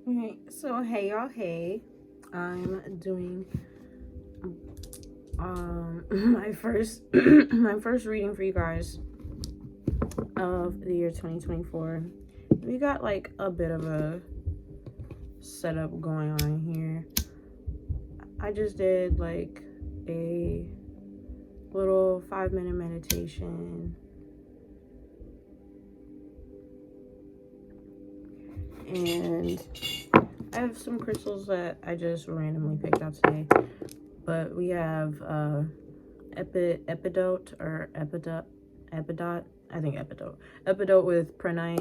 Okay, so hey y'all, hey. I'm doing my first my first reading for you guys of the year 2024. We got like a bit of a setup going on here. I just did like a little 5-minute meditation, and I have some crystals that I just randomly picked out today. But we have epidote with Paranoia.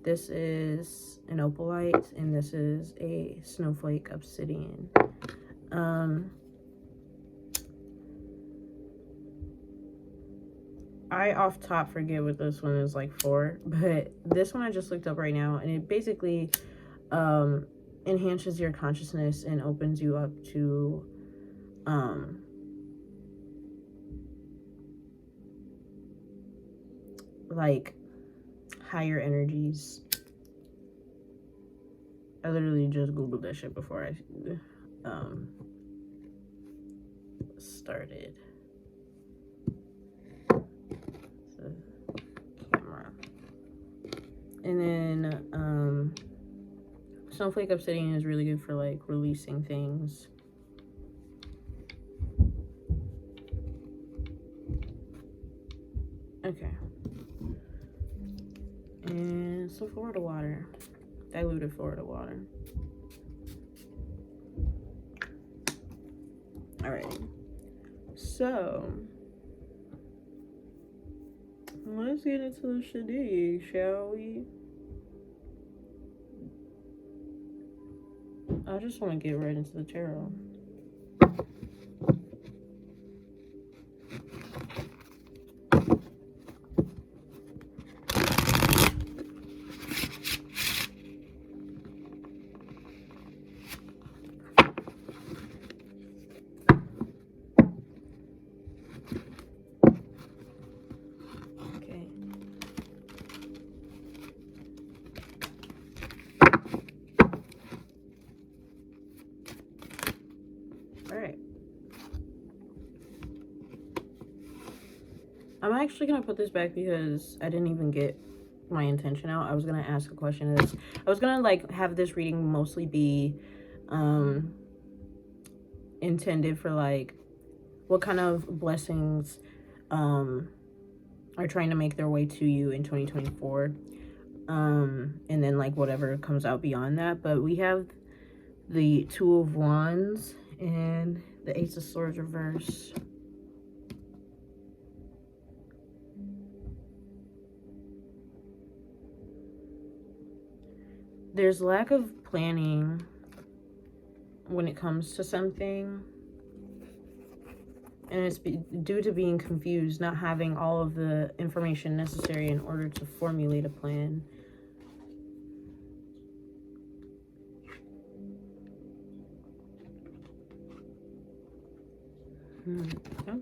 This is an opalite, and this is a snowflake obsidian. I off top forget what this one is like for, but this one I just looked up right now, and it basically enhances your consciousness and opens you up to like higher energies. I literally just googled that shit before I started the camera. And then snowflake obsidian is really good for like releasing things. Okay. And some Florida water. Diluted Florida water. Alright. So let's get into the shadee, shall we? I just want to get right into the tarot. Okay. Alright. I'm actually going to put this back because I didn't even get my intention out. I was going to ask a question. I was going to like have this reading mostly be intended for like what kind of blessings are trying to make their way to you in 2024. And then like whatever comes out beyond that. But we have the Two of Wands and the Ace of Swords reverse. There's lack of planning when it comes to something, and it's due to being confused, not having all of the information necessary in order to formulate a plan. Okay.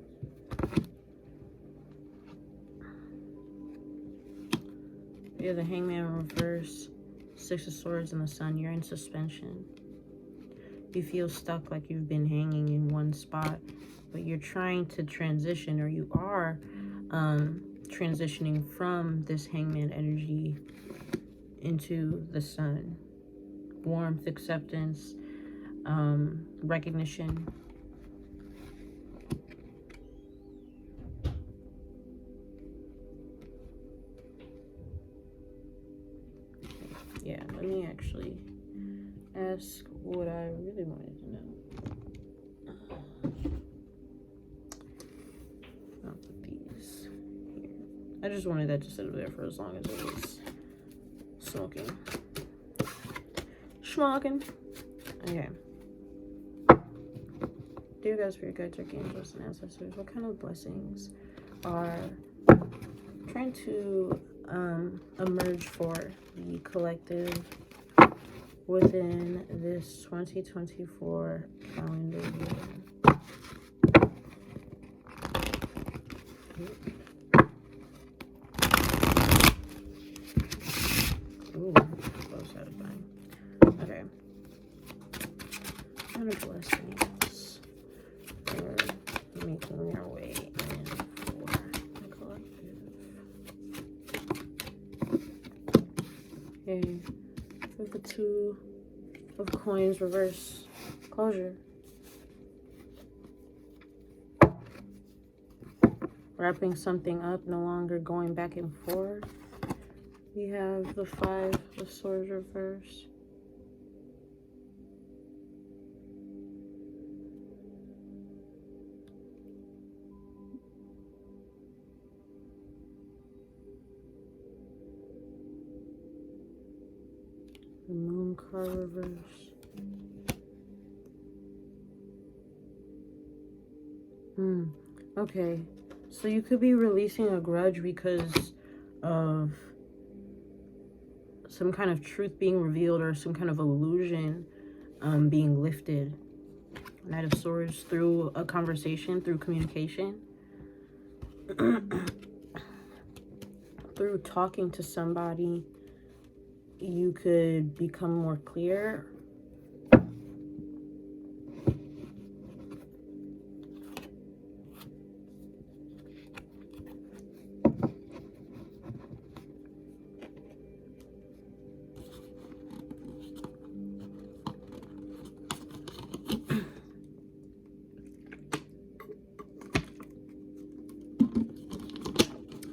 We have the Hangman reverse, Six of Swords, and the Sun. You're in suspension. You feel stuck, like you've been hanging in one spot, but you're trying to transition, or you are transitioning from this Hangman energy into the Sun. Warmth, acceptance, recognition. Yeah, let me actually ask what I really wanted to know. I'll put these here. I just wanted that to sit there for as long as it was smoking. Schmogging. Okay. Dear guys, for your guides, archangels, and ancestors, what kind of blessings are trying to emerge for the collective within this 2024 calendar year? Ooh, so satisfying. kind of blessings are making their way in for the collective? Okay, with the 2 of coins reverse. Closure. Wrapping something up, no longer going back and forth. We have the 5 of swords reverse. The moon card reverse. Okay. So you could be releasing a grudge because of some kind of truth being revealed or some kind of illusion being lifted. Knight of Swords, through a conversation, through communication. Through talking to somebody, you could become more clear.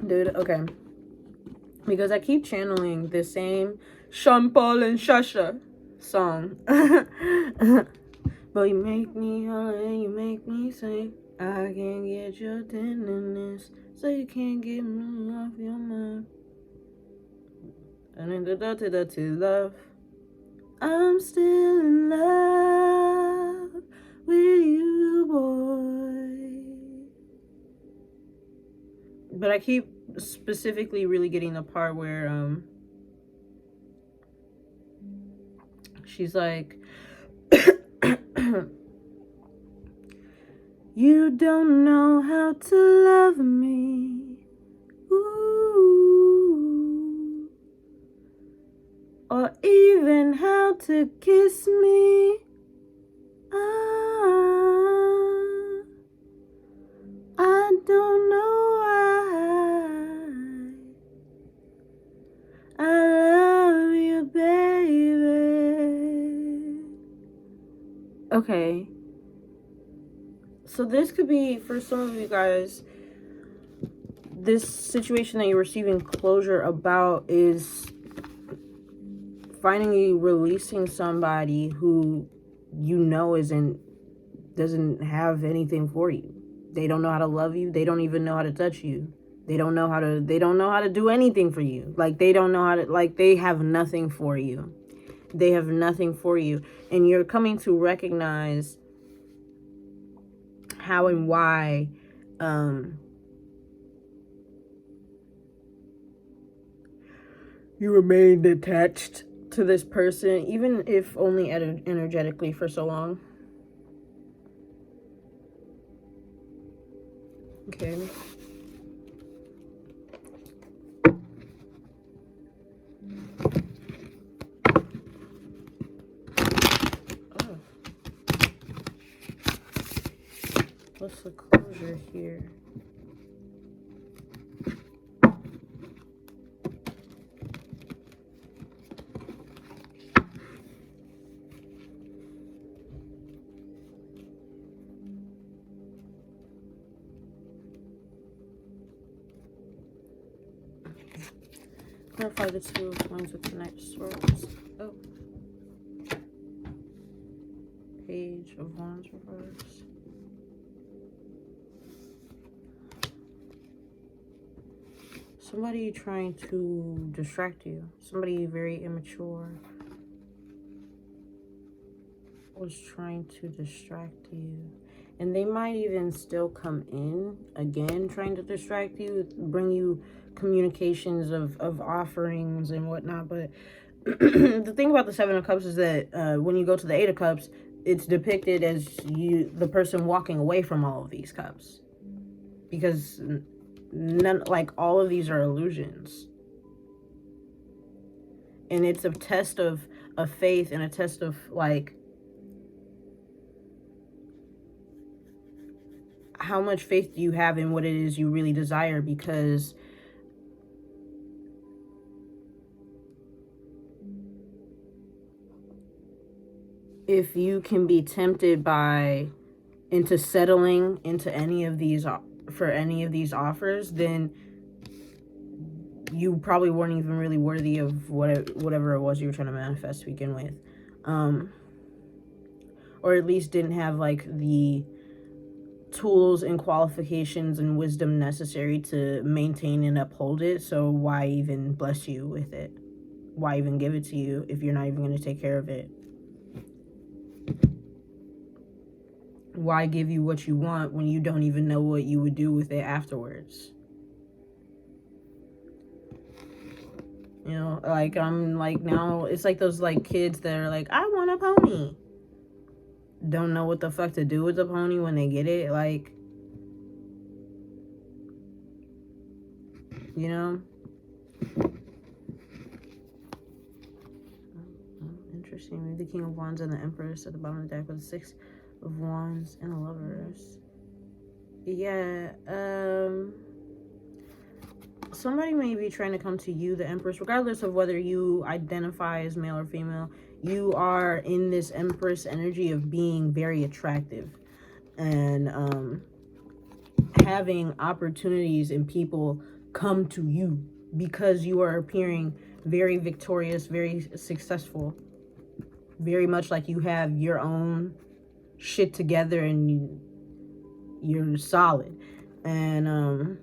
Dude, okay. Because I keep channeling the same Sean Paul and Shasha song. But you make me holler and you make me say, I can't get your tenderness, so you can't get me off your mind. And in the dirty love, I'm still in love with you, boy. But I keep specifically really getting the part where she's like, you don't know how to love me, ooh, or even how to kiss me. I don't know why I love you, baby. Okay. So this could be, for some of you guys, this situation that you're receiving closure about is finally releasing somebody who you know doesn't have anything for you. They don't know how to love you. They don't even know how to touch you. They don't know how to do anything for you. Like, they don't know how to, like, they have nothing for you. They have nothing for you. And you're coming to recognize how and why you remained attached to this person, even if only energetically, for so long. Okay. Oh. What's the closure here? Clarify the 2 of Coins with the Knight of Swords. Oh. Page of Wands reverse. Somebody trying to distract you. Somebody very immature was trying to distract you. And they might even still come in again trying to distract you, bring you communications of offerings and whatnot. But the thing about the 7 of Cups is that when you go to the 8 of Cups, it's depicted as the person walking away from all of these cups, because all of these are illusions, and it's a test of faith and a test of, like, how much faith do you have in what it is you really desire? Because if you can be tempted into settling into any of these offers, then you probably weren't even really worthy of whatever it was you were trying to manifest to begin with, or at least didn't have like the tools and qualifications and wisdom necessary to maintain and uphold it. So why even bless you with it? Why even give it to you if you're not even going to take care of it? Why give you what you want when you don't even know what you would do with it afterwards? You know, like, I'm like, now it's like those like kids that are like, I want a pony. Don't know what the fuck to do with the pony when they get it. Like, you know? Interesting. Maybe the King of Wands and the Empress at the bottom of the deck with the Six of Wands and the Lovers. Yeah, somebody may be trying to come to you, the Empress, regardless of whether you identify as male or female. You are in this Empress energy of being very attractive and having opportunities and people come to you because you are appearing very victorious, very successful, very much like you have your own shit together and you're solid. And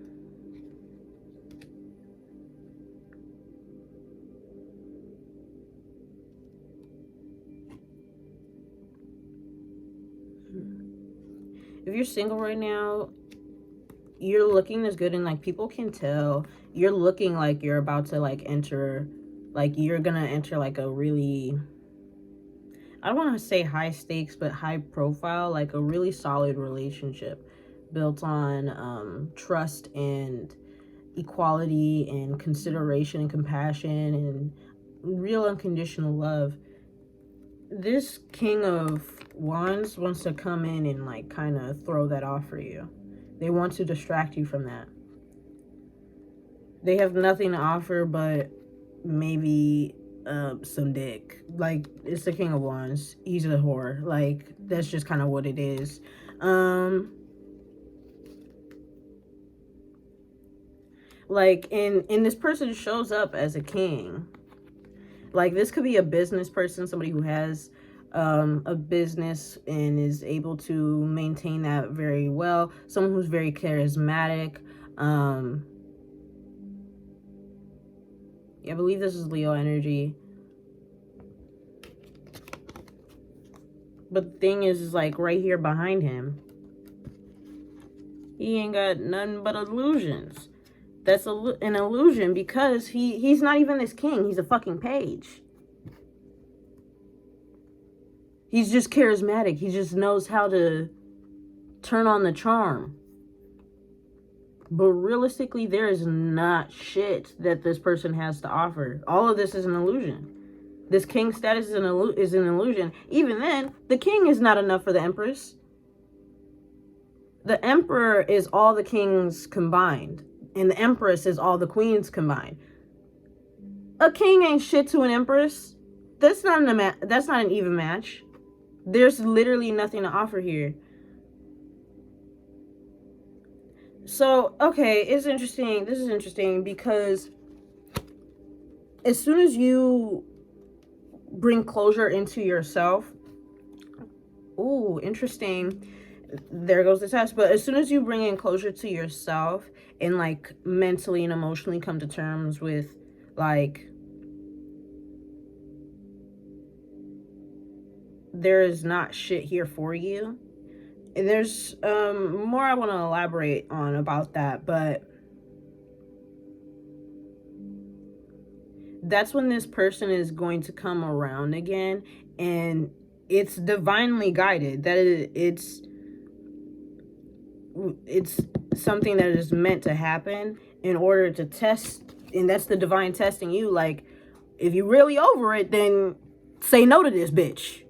if you're single right now, you're looking as good, and like people can tell you're looking like you're about to like enter, like you're gonna enter like a really, I don't want to say high stakes, but high profile, like a really solid relationship built on trust and equality and consideration and compassion and real unconditional love. This King of Wands wants to come in and like kind of throw that off for you. They want to distract you from that. They have nothing to offer but maybe some dick. Like, it's the King of Wands. He's a whore. Like, that's just kind of what it is. Like, and this person shows up as a king. Like, this could be a business person, somebody who has a business and is able to maintain that very well. Someone who's very charismatic. Yeah, I believe this is Leo energy. But the thing is like right here behind him, he ain't got nothing but illusions. That's an illusion because he's not even this king. He's a fucking page. He's just charismatic. He just knows how to turn on the charm. But realistically, there is not shit that this person has to offer. All of this is an illusion. This king status is an illusion. Even then, the king is not enough for the Empress. The Emperor is all the kings combined. And the Empress is all the queens combined. A king ain't shit to an Empress. That's not an even match. There's literally nothing to offer here. So, okay, it's interesting. This is interesting because as soon as you bring closure into yourself, ooh, interesting. There goes the test. But as soon as you bring in closure to yourself and like mentally and emotionally come to terms with like, there is not shit here for you. And there's more I want to elaborate on about that, but that's when this person is going to come around again, and it's divinely guided. That it's something that is meant to happen in order to test, and that's the divine testing you. Like, if you're really over it, then say no to this bitch.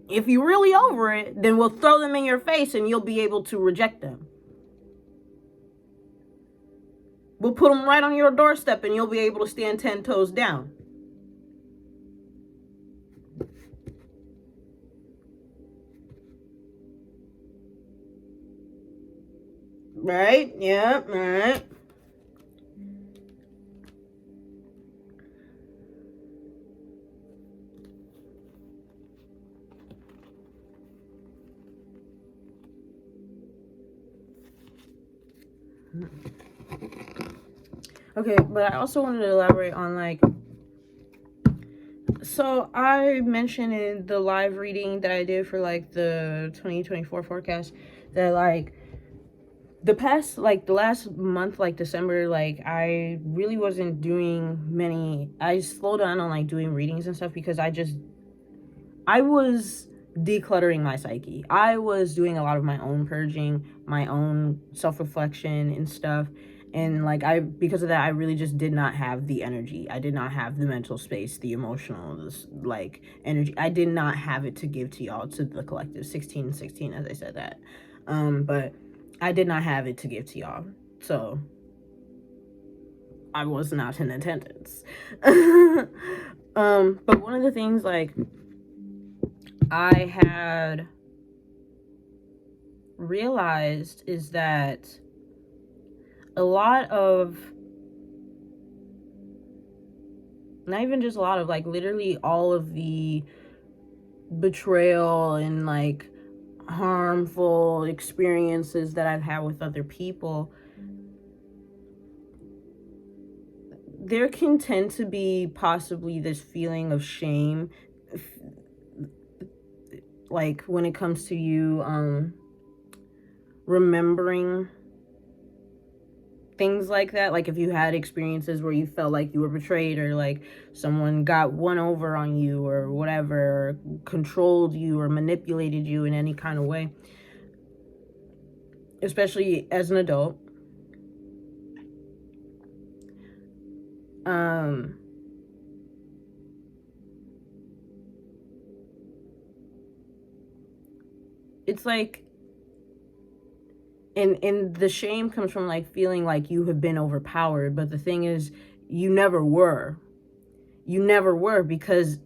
If you're really over it, then we'll throw them in your face and you'll be able to reject them. We'll put them right on your doorstep and you'll be able to stand 10 toes down. Right? Yeah, right. Okay, but I also wanted to elaborate on, like, so I mentioned in the live reading that I did for, like, the 2024 forecast that, like, the last month, like December, like, I really wasn't doing many. I slowed down on, like, doing readings and stuff because I was decluttering my psyche. I was doing a lot of my own purging, my own self-reflection and stuff. And, like, because of that, I really just did not have the energy. I did not have the mental space, the emotional, this, like, energy. I did not have it to give to y'all, to the collective. 16 as I said that. But I did not have it to give to y'all. So I was not in attendance. But one of the things, like, I had realized is that a lot of, not even just a lot of, like, literally all of the betrayal and, like, harmful experiences that I've had with other people, there can tend to be possibly this feeling of shame, like, when it comes to you remembering things like that. Like, if you had experiences where you felt like you were betrayed, or like someone got one over on you or whatever, or controlled you or manipulated you in any kind of way, especially as an adult, it's like, and the shame comes from, like, feeling like you have been overpowered. But the thing is, you never were. You never were, because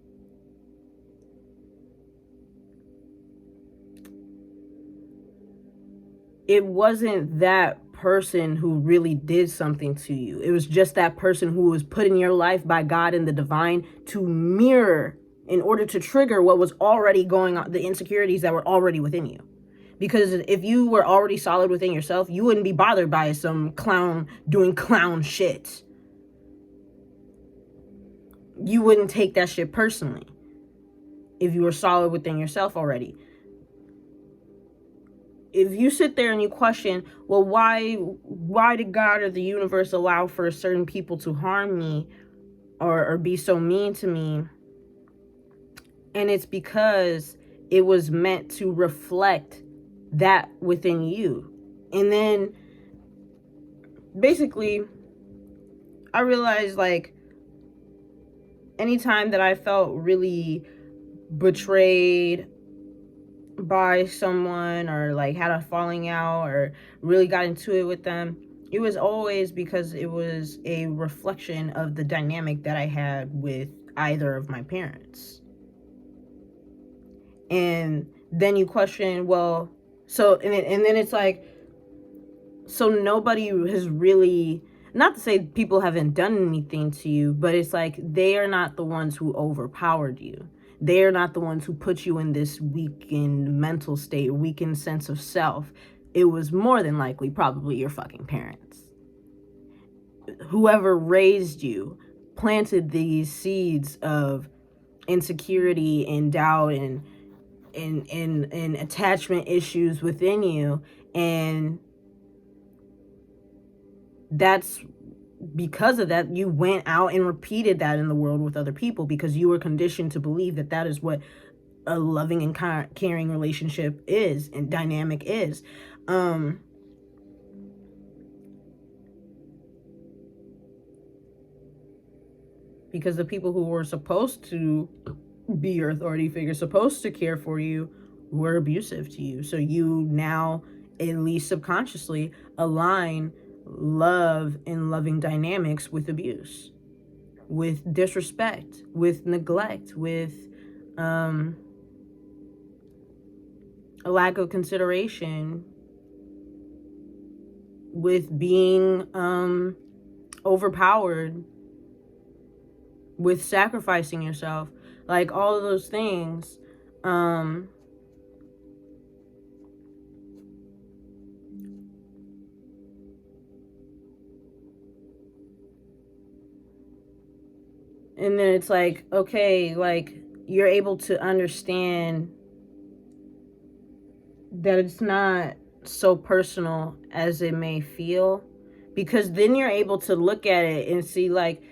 it wasn't that person who really did something to you. It was just that person who was put in your life by God and the divine to mirror, in order to trigger what was already going on, the insecurities that were already within you. Because if you were already solid within yourself, you wouldn't be bothered by some clown doing clown shit. You wouldn't take that shit personally if you were solid within yourself already. If you sit there and you question, well, why did God or the universe allow for certain people to harm me or be so mean to me? And it's because it was meant to reflect that within you. And then basically I realized, like, anytime that I felt really betrayed by someone, or like had a falling out, or really got into it with them, it was always because it was a reflection of the dynamic that I had with either of my parents. And then you question, well, so, and then it's like, so nobody has really, not to say people haven't done anything to you, but it's like, they are not the ones who overpowered you. They are not the ones who put you in this weakened mental state, weakened sense of self. It was more than likely probably your fucking parents. Whoever raised you planted these seeds of insecurity and doubt and attachment issues within you. And that's because of that, you went out and repeated that in the world with other people, because you were conditioned to believe that that is what a loving and caring relationship is and dynamic is. Because the people who were supposed to be your authority figure, supposed to care for you, were abusive to you. So you now, at least subconsciously, align love and loving dynamics with abuse, with disrespect, with neglect, with a lack of consideration, with being overpowered, with sacrificing yourself, like all of those things. And then it's like, okay, like you're able to understand that it's not so personal as it may feel, because then you're able to look at it and see, like,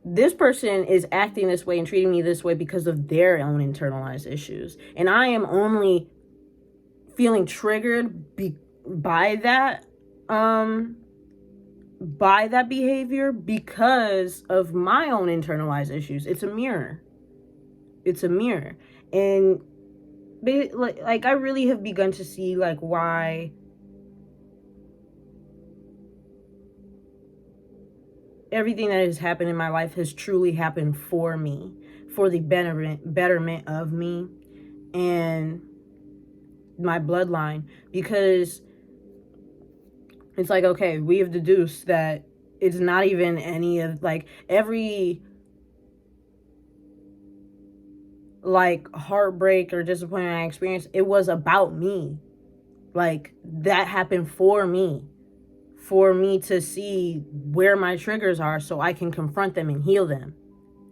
this person is acting this way and treating me this way because of their own internalized issues, and I am only feeling triggered by that behavior because of my own internalized issues. It's a mirror. And like I really have begun to see, like, why everything that has happened in my life has truly happened for me, for the betterment of me and my bloodline. Because it's like, okay, we have deduced that it's not even any of, like, every, like, heartbreak or disappointment I experienced, it was about me. Like, that happened for me to see where my triggers are, so I can confront them and heal them,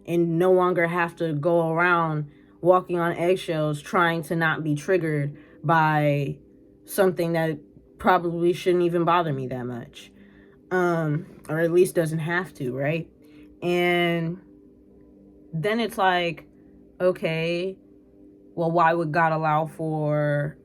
and no longer have to go around walking on eggshells trying to not be triggered by something that probably shouldn't even bother me that much, or at least doesn't have to, right? And then it's like, okay, well, why would God allow for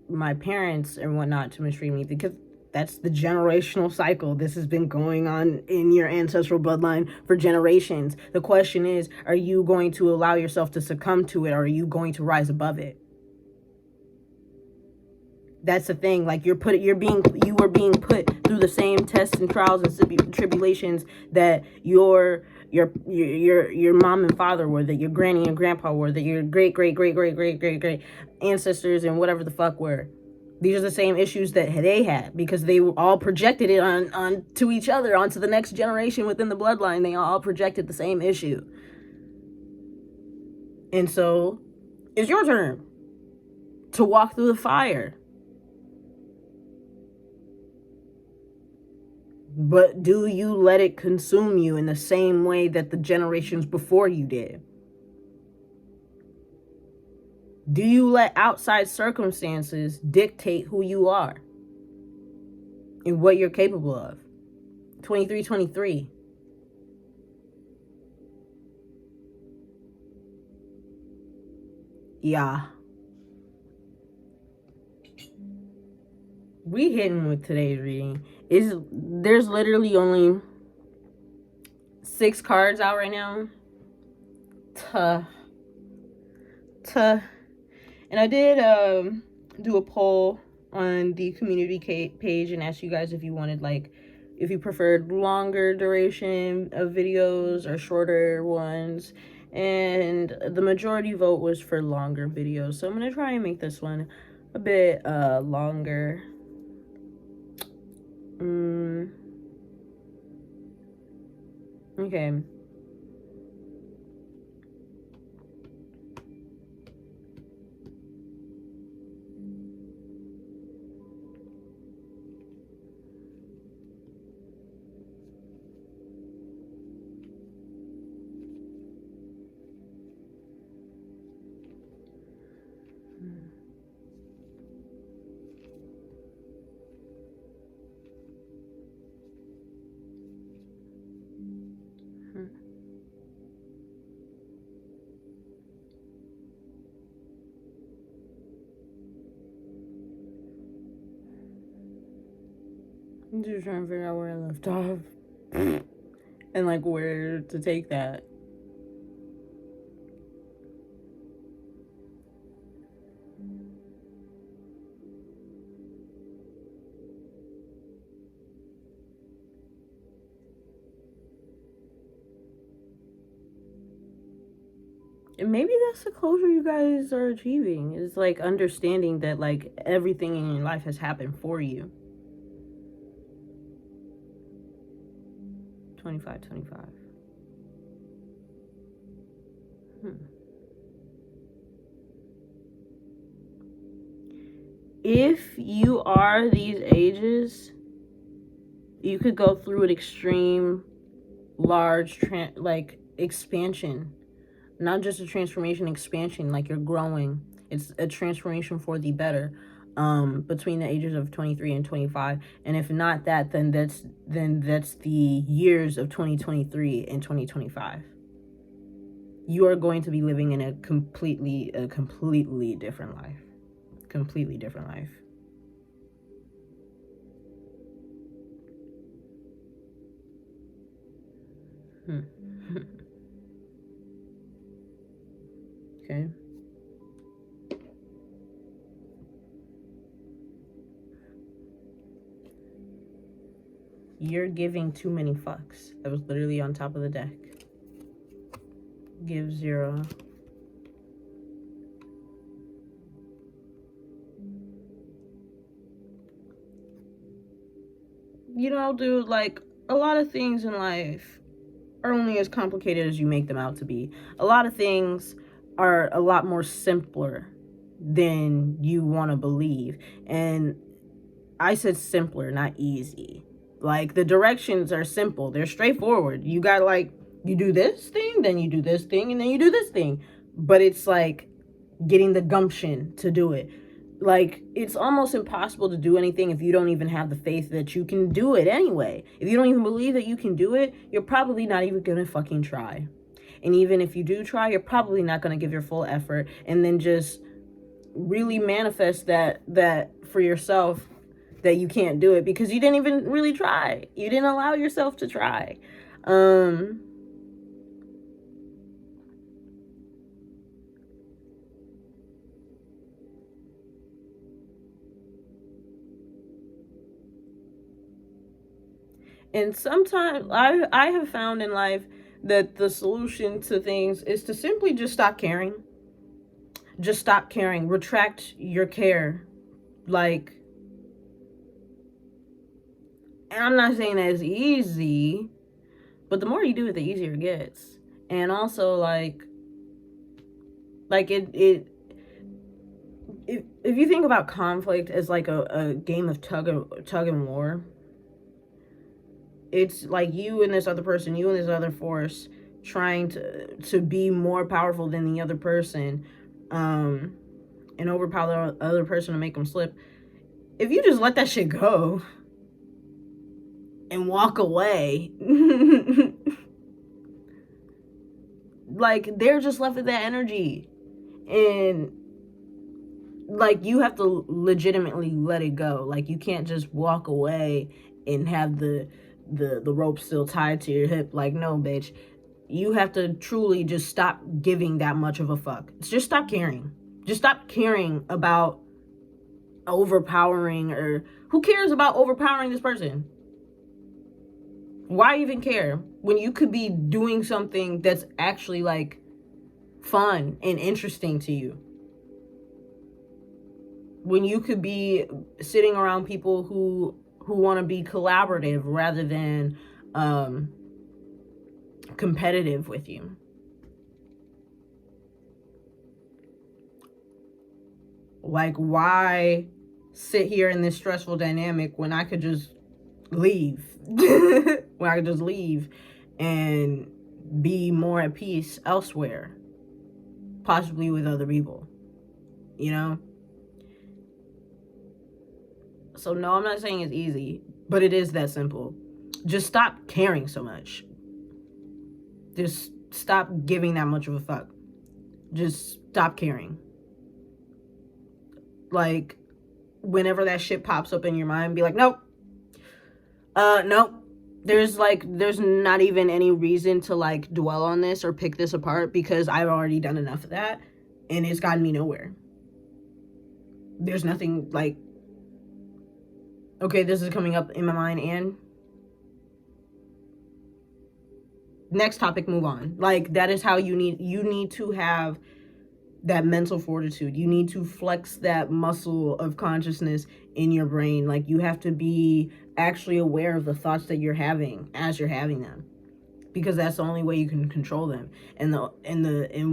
my parents and whatnot to mistreat me? Because that's the generational cycle. This has been going on in your ancestral bloodline for generations. The question is, are you going to allow yourself to succumb to it, or are you going to rise above it? That's the thing. Like, you were being put through the same tests and trials and tribulations that your mom and father were, that your granny and grandpa were, that your great ancestors and whatever the fuck were. These are the same issues that they had, because they all projected it on to each other, onto the next generation within the bloodline. They all projected the same issue. And so it's your turn to walk through the fire. But do you let it consume you in the same way that the generations before you did? Do you let outside circumstances dictate who you are and what you're capable of? 2323. Yeah. We hitting with today's reading. There's literally only 6 cards out right now. And I did do a poll on the community page and asked you guys if you wanted, like, if you preferred longer duration of videos or shorter ones, and the majority vote was for longer videos. So I'm gonna try and make this one a bit longer. Okay. I'm just trying to figure out where I left off and, like, where to take that. And maybe that's the closure you guys are achieving. Is like understanding that like everything in your life has happened for you. 25, 25. If you are these ages, you could go through an extreme, large, expansion. Not just a transformation, expansion, like you're growing. It's a transformation for the better, between the ages of 23 and 25. And if not that, then that's the years of 2023 and 2025. You are going to be living in a completely different life. Completely different life. Okay. You're giving too many fucks. That was literally on top of the deck. Give 0. You know, dude, like, a lot of things in life are only as complicated as you make them out to be. A lot of things are a lot more simpler than you want to believe. And I said simpler, not easy. Like, the directions are simple. They're straightforward. You got, like, you do this thing, then you do this thing, and then you do this thing. But it's, like, getting the gumption to do it. Like, it's almost impossible to do anything if you don't even have the faith that you can do it anyway. If you don't even believe that you can do it, you're probably not even gonna fucking try. And even if you do try, you're probably not gonna give your full effort and then just really manifest that for yourself, that you can't do it because you didn't even really try. You didn't allow yourself to try. And sometimes I have found in life that the solution to things is to simply just stop caring. Just stop caring. Retract your care. Like, and I'm not saying that it's easy, but the more you do it, the easier it gets. And also, like if you think about conflict as like a game of tug and war, it's like you and this other person, you and this other force trying to be more powerful than the other person, and overpower the other person to make them slip. If you just let that shit go and walk away, like, they're just left with that energy. And like, you have to legitimately let it go. Like, you can't just walk away and have the rope still tied to your hip. Like, no, bitch. You have to truly just stop giving that much of a fuck. Just stop caring. Just stop caring about overpowering, or who cares about overpowering this person? Why even care when you could be doing something that's actually like fun and interesting to you? When you could be sitting around people who want to be collaborative rather than competitive with you. Like, why sit here in this stressful dynamic when I could just leave? When I could just leave and be more at peace elsewhere, possibly with other people, you know? So no, I'm not saying it's easy, but it is that simple. Just stop caring so much. Just stop giving that much of a fuck. Just stop caring. Like, whenever that shit pops up in your mind, be like, nope. Nope. There's not even any reason to like dwell on this or pick this apart because I've already done enough of that and it's gotten me nowhere. There's nothing like, okay, this is coming up in my mind, and next topic, move on. Like, that is how you need to have that mental fortitude. You need to flex that muscle of consciousness in your brain. Like, you have to be actually aware of the thoughts that you're having as you're having them, because that's the only way you can control them. And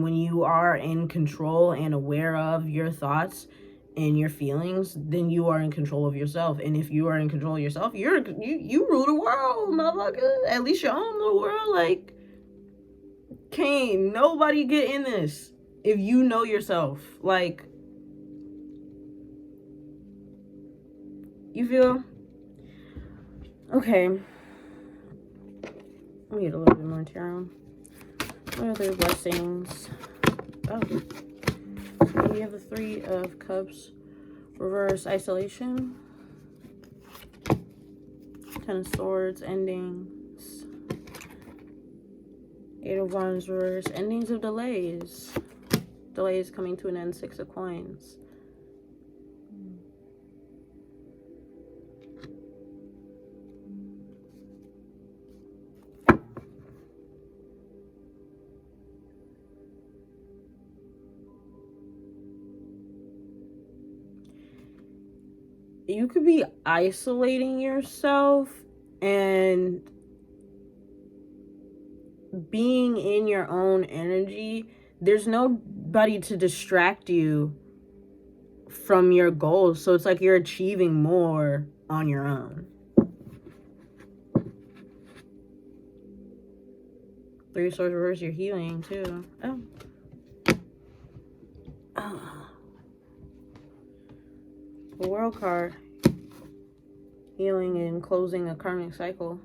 when you are in control and aware of your thoughts and your feelings, then you are in control of yourself. And if you are in control of yourself, you rule the world, motherfucker. At least your own little world. Like, can't nobody get in this if you know yourself. Like, you feel? Okay. We need a little bit more tarot. What are their blessings? Oh. We have the Three of Cups. Reverse isolation. Ten of Swords. Endings. Eight of Wands reverse. Endings of delays. Delays coming to an end. Six of Coins. You could be isolating yourself and being in your own energy. There's nobody to distract you from your goals. So it's like you're achieving more on your own. Three of Swords reverse, you're healing too. Oh. The World card. Healing and closing a karmic cycle.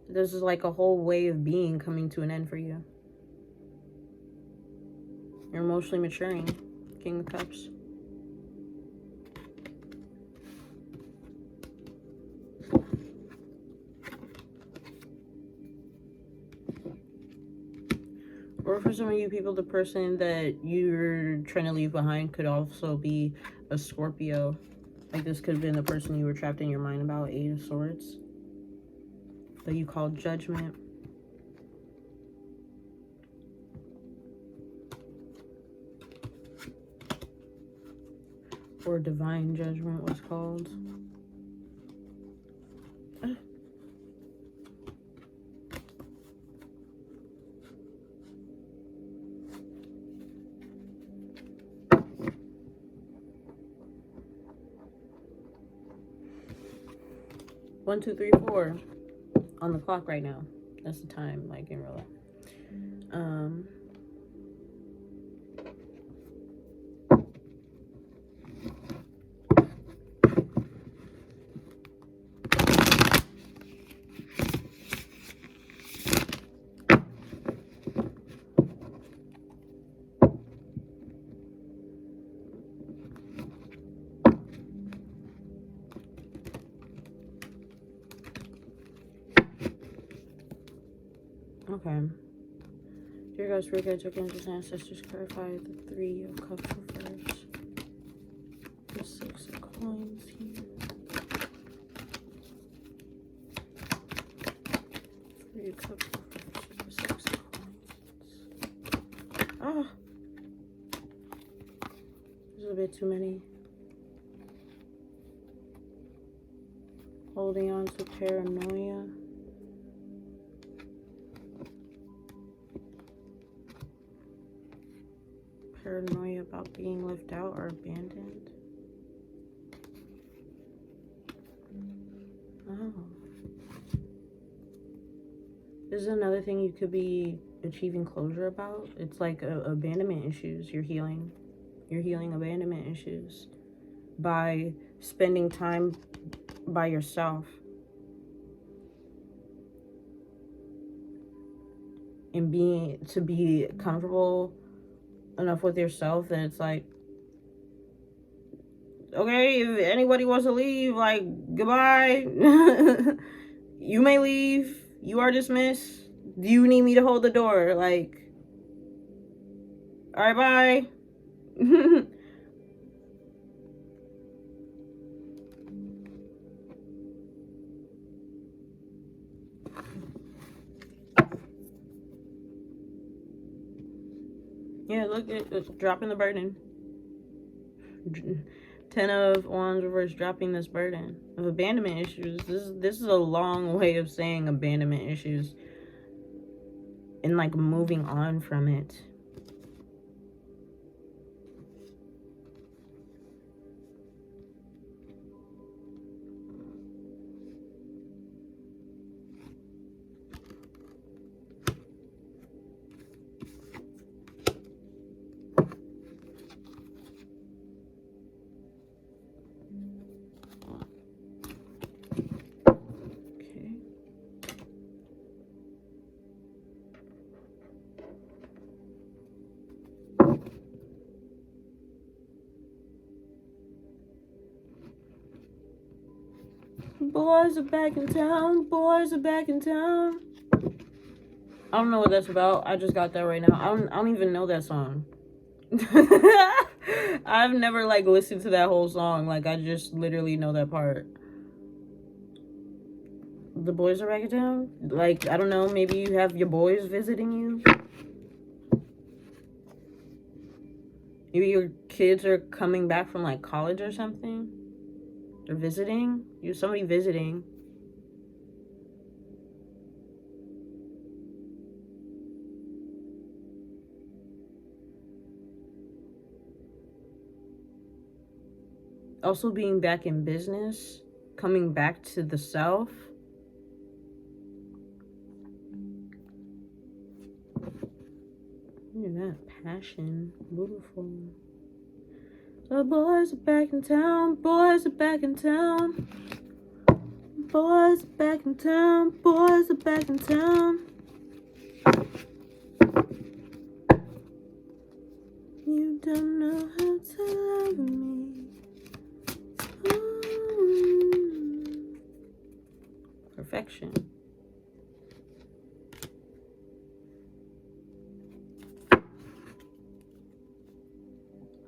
This is like a whole way of being coming to an end for you. You're emotionally maturing. King of Cups. Or for some of you people, the person that you're trying to leave behind could also be a Scorpio. Like, this could have been the person you were trapped in your mind about. Eight of Swords. That you call Judgment. Or Divine Judgment was called. 1, 2, 3, 4 on the clock right now. That's the time, like, in real life. Okay. Dear God, Spirit Guide, Token Angels, and Ancestors, clarify the Three of Cups reverse. The Six of Coins here. Three of Cups reverse. The Six of Coins. Ah! There's a bit too many. Holding on to paranoia. Paranoia about being left out or abandoned. Oh. This is another thing you could be achieving closure about. It's like abandonment issues. You're healing abandonment issues by spending time by yourself and be comfortable enough with yourself that it's like, okay, if anybody wants to leave, like, goodbye. You may leave. You are dismissed. Do you need me to hold the door? Like, all right, bye. Yeah, look at dropping the burden. 10 of Wands reverse, dropping this burden of abandonment issues. This is a long way of saying abandonment issues and like moving on from it. Boys are back in town. Boys are back in town. I don't know what that's about. I just got that right now. I don't even know that song. I've never like listened to that whole song. Like I just literally know that part. The boys are back in town. Like I don't know. Maybe you have your boys visiting you. Maybe your kids are coming back from like college or something. They're visiting. You're somebody visiting. Also being back in business. Coming back to the South. Look at that passion. Beautiful. The boys are back in town. Boys are back in town. Boys are back in town. Boys are back in town. You don't know how to love me. Perfection.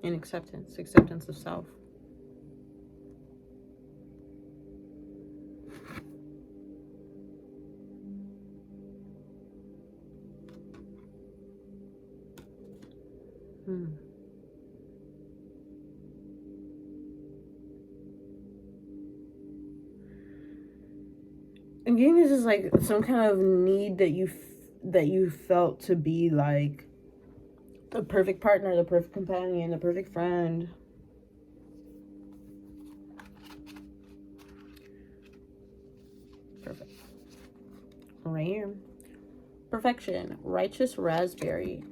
And acceptance of self. Again, this is like some kind of need that you felt to be like the perfect partner, the perfect companion, the perfect friend. Perfect. Right here. Perfection. Righteous raspberry.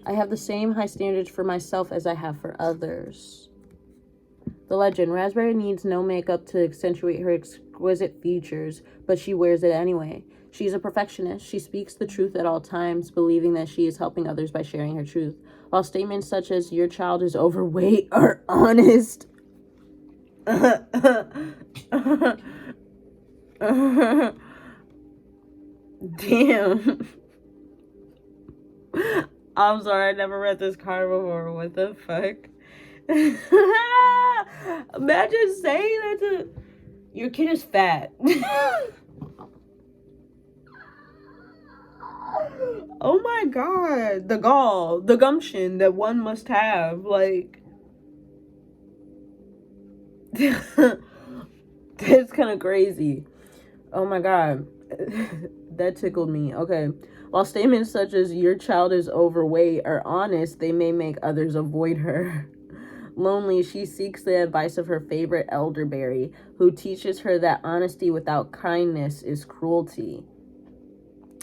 I have the same high standards for myself as I have for others. The legend. Raspberry needs no makeup to accentuate her exquisite features, but she wears it anyway. She's a perfectionist. She speaks the truth at all times, believing that she is helping others by sharing her truth. While statements such as, your child is overweight, are honest. Damn. I'm sorry, I never read this card before. What the fuck? Imagine saying that to... Your kid is fat. Oh my god. The gall, the gumption that one must have. Like... That's kind of crazy. Oh my god. That tickled me. Okay. While statements such as, your child is overweight, are honest, they may make others avoid her. Lonely, she seeks the advice of her favorite elderberry, who teaches her that honesty without kindness is cruelty.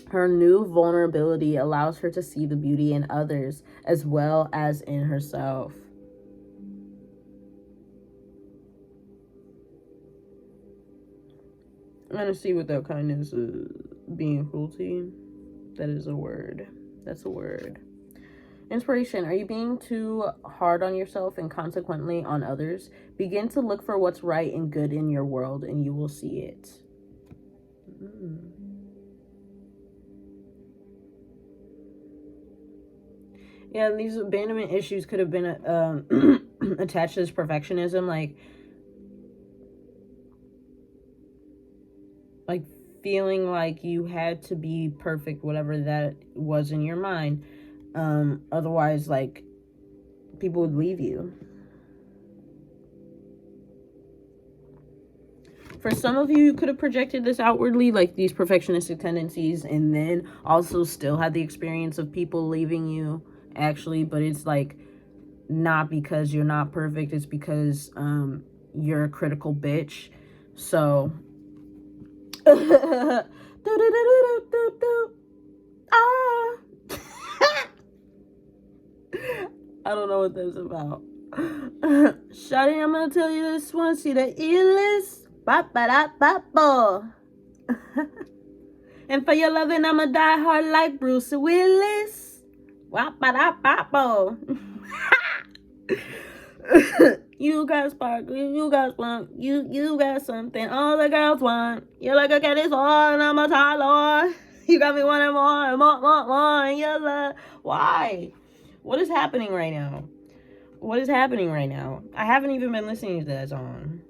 Her new vulnerability allows her to see the beauty in others as well as in herself. Honesty without kindness is being cruelty. That is a word. That's a word. Inspiration. Are you being too hard on yourself and consequently on others? Begin to look for what's right and good in your world and you will see it. Yeah, these abandonment issues could have been attached to this perfectionism, like feeling like you had to be perfect, whatever that was in your mind. Otherwise, like, people would leave you. For some of you, you could have projected this outwardly, like these perfectionistic tendencies, and then also still had the experience of people leaving you, actually. But it's like not because you're not perfect, it's because you're a critical bitch. So ah. I don't know what that's about. Shawty, I'm gonna tell you this one. See the illest. Ba-ba-da-ba-ba. And for your loving, I'ma die hard like Bruce Willis. Wa-ba-da-ba-ba. You got sparkle, you got spunk, you got something all the girls want. You're like a candy store, and I'm a Tyler. You got me wanting more, and you love. Why? What is happening right now? What is happening right now? I haven't even been listening to that song.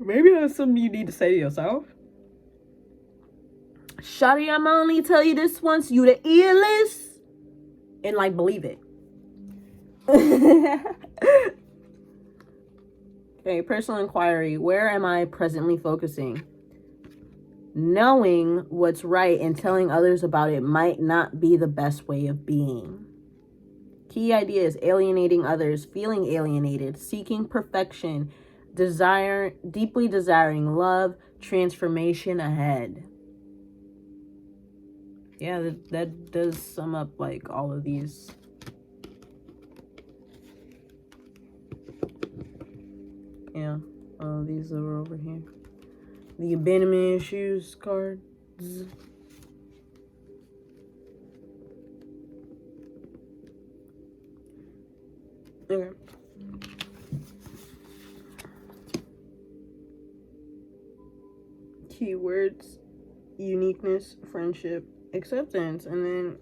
Maybe that's something you need to say to yourself. Shawty, I'm only tell you this once. You the illest. And, like, believe it. Okay, personal inquiry. Where am I presently focusing? Knowing what's right and telling others about it might not be the best way of being. Key ideas: alienating others, feeling alienated, seeking perfection, deeply desiring love, transformation ahead. Yeah, that does sum up, like, all of these. Yeah, all of these that were over here. The abandonment issues cards. Okay. Keywords: uniqueness, friendship, acceptance, and then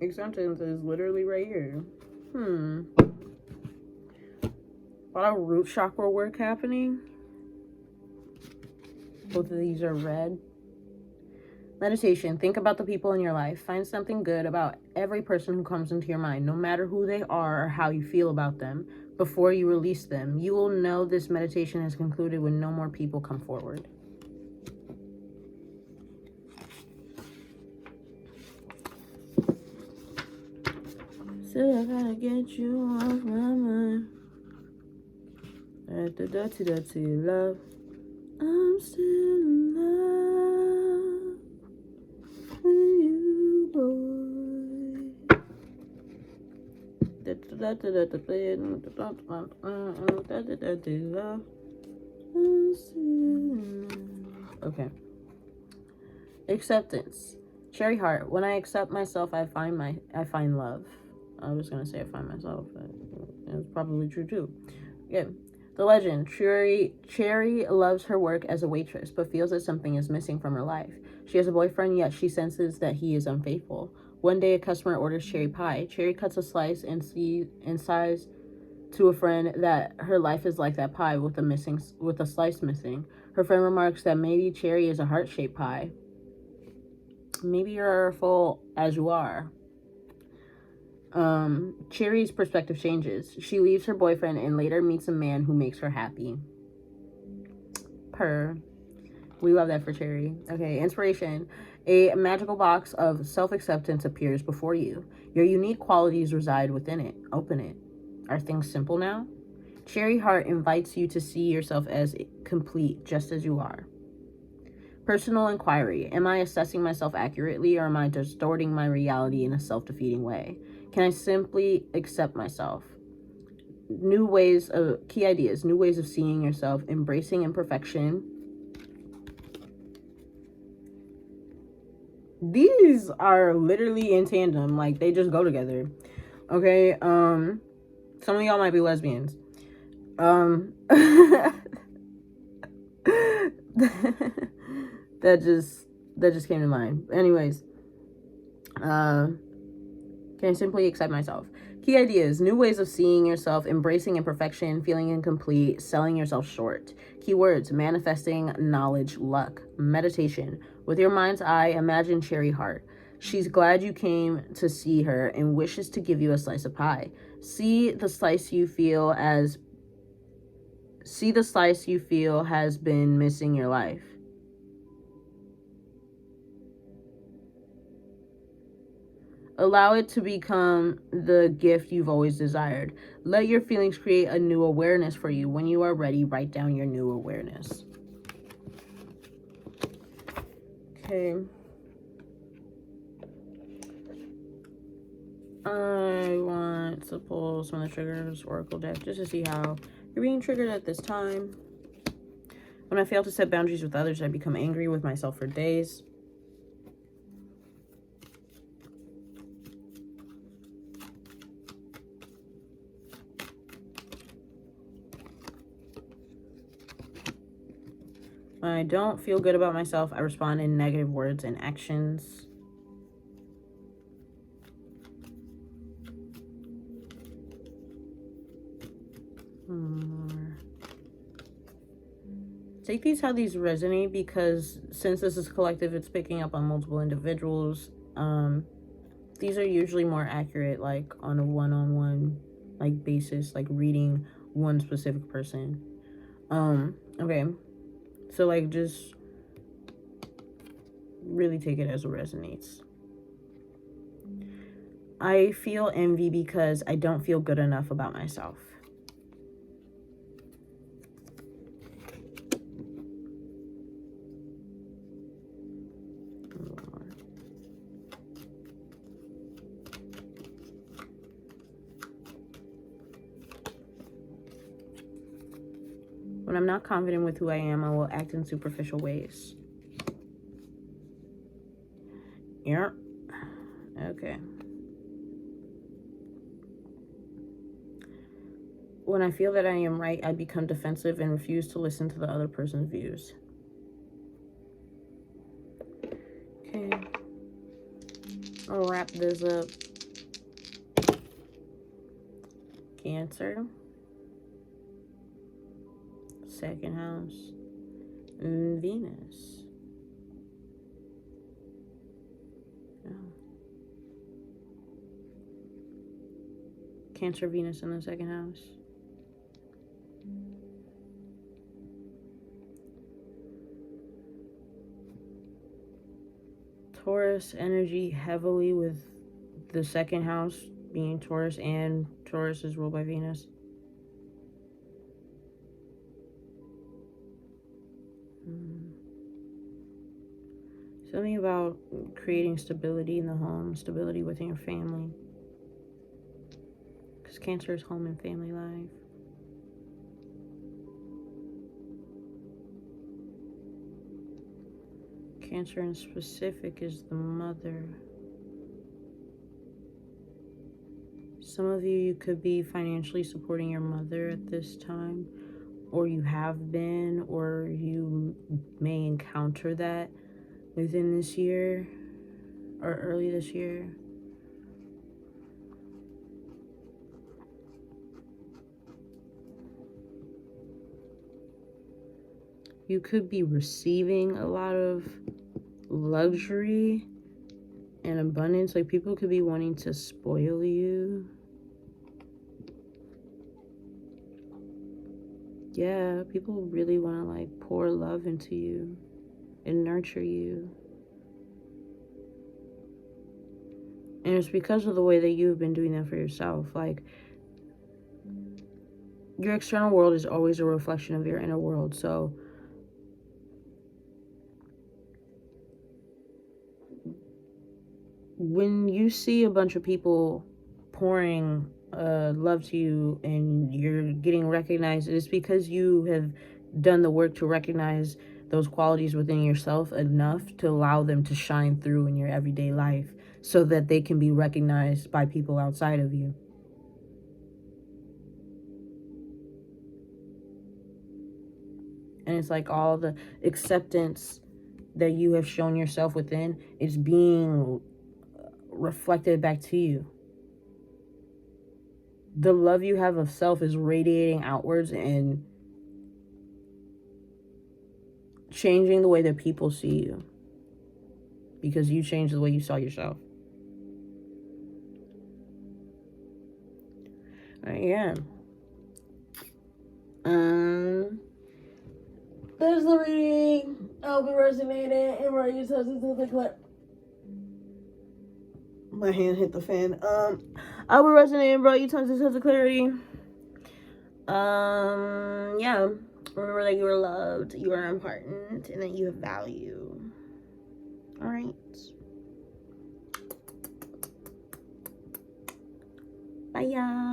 acceptance is literally right here. A lot of root chakra work happening. Both of these are red. Meditation. Think about the people in your life. Find something good about every person who comes into your mind, no matter who they are or how you feel about them, before you release them. You will know this meditation has concluded when no more people come forward. Still, I gotta get you off my mind. At the dirty love. I'm still in love with you, boy. Okay. Acceptance. Cherry heart. When I accept myself, I find love. I was gonna say I find myself, but it's probably true too. Yeah. The legend. Cherry loves her work as a waitress, but feels that something is missing from her life. She has a boyfriend, yet she senses that he is unfaithful. One day, a customer orders cherry pie. Cherry cuts a slice and sighs to a friend that her life is like that pie with a slice missing. Her friend remarks that maybe cherry is a heart-shaped pie. Maybe you're full as you are. Cherry's perspective changes. She leaves her boyfriend and later meets a man who makes her happy. We love that for Cherry. Okay, inspiration. A magical box of self-acceptance appears before you. Your unique qualities reside within it. Open it. Are things simple now? Cherry heart invites you to see yourself as complete, just as you are. Personal inquiry. Am I assessing myself accurately, or am I distorting my reality in a self-defeating way? Can I simply accept myself? Key ideas, new ways of seeing yourself, embracing imperfection. These are literally in tandem, like they just go together. Okay, some of y'all might be lesbians. That just came to mind. Anyways, Can I simply accept myself? Key ideas, new ways of seeing yourself, embracing imperfection, feeling incomplete, selling yourself short. Keywords, manifesting, knowledge, luck, meditation. With your mind's eye, imagine Cherry Heart. She's glad you came to see her and wishes to give you a slice of pie. See the slice you feel has been missing your life. Allow it to become the gift you've always desired. Let your feelings create a new awareness for you. When you are ready, write down your new awareness. Okay. I want to pull some of the triggers, Oracle deck, just to see how you're being triggered at this time. When I fail to set boundaries with others, I become angry with myself for days. When I don't feel good about myself, I respond in negative words and actions. Take these how these resonate, because since this is collective, it's picking up on multiple individuals. These are usually more accurate, like on a one-on-one like basis, like reading one specific person. Okay. So like just really take it as it resonates. I feel envy because I don't feel good enough about myself. When I'm not confident with who I am, I will act in superficial ways. Yeah. Okay. When I feel that I am right, I become defensive and refuse to listen to the other person's views. Okay. I'll wrap this up. Cancer. Second house. Venus. Oh. Cancer, Venus in the second house. Taurus energy heavily, with the second house being Taurus, and Taurus is ruled by Venus. Something about creating stability in the home, stability within your family. Because Cancer is home and family life. Cancer in specific is the mother. Some of you could be financially supporting your mother at this time, or you have been, or you may encounter that within this year or early this year. You could be receiving a lot of luxury and abundance. Like, people could be wanting to spoil you. Yeah, people really want to like pour love into you and nurture you. And it's because of the way that you've been doing that for yourself. Like, your external world is always a reflection of your inner world. So when you see a bunch of people pouring love to you and you're getting recognized, it's because you have done the work to recognize those qualities within yourself enough to allow them to shine through in your everyday life, so that they can be recognized by people outside of you. And it's like all the acceptance that you have shown yourself within is being reflected back to you. the love you have of self is radiating outwards and changing the way that people see you, because you changed the way you saw yourself. Yeah. There's the reading. I'll be resonating and write your touches to the clip. My hand hit the fan. I will resonate and brought you tons of clarity. Yeah. Remember that you are loved, you are important, and that you have value. Alright. Bye, y'all.